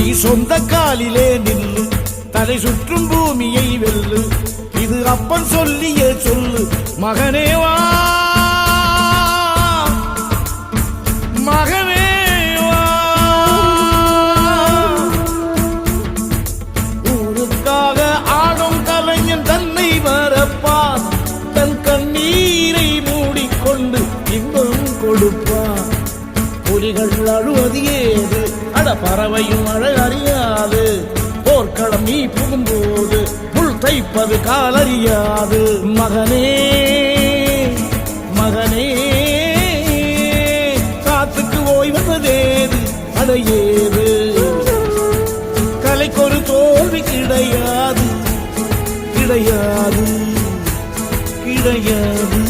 நீ சொந்த காலிலே நில்லு, தலை சுற்றும் பூமியை வெல்லு. இது அப்பன் சொல்லிய சொல்லு, மகனே வா மகனே வா. ஊருக்காக ஆடும் கலைஞன் தன்னை மறப்பான், தன் கண்ணீரை மூடிக்கொண்டு இன்பம் கொடுப்பான். புலிகள் அழுவது ஏது, அட பறவையும் அழ அறியாது. போர்க்களம் நீ புகும்போது முள் தைப்பது காலறியாது. மகனே மகனே காத்துக்கு ஓய்வதேது, அடையேது. கலைக்கொரு தோல்வி கிடையாது கிடையாது கிடையாது.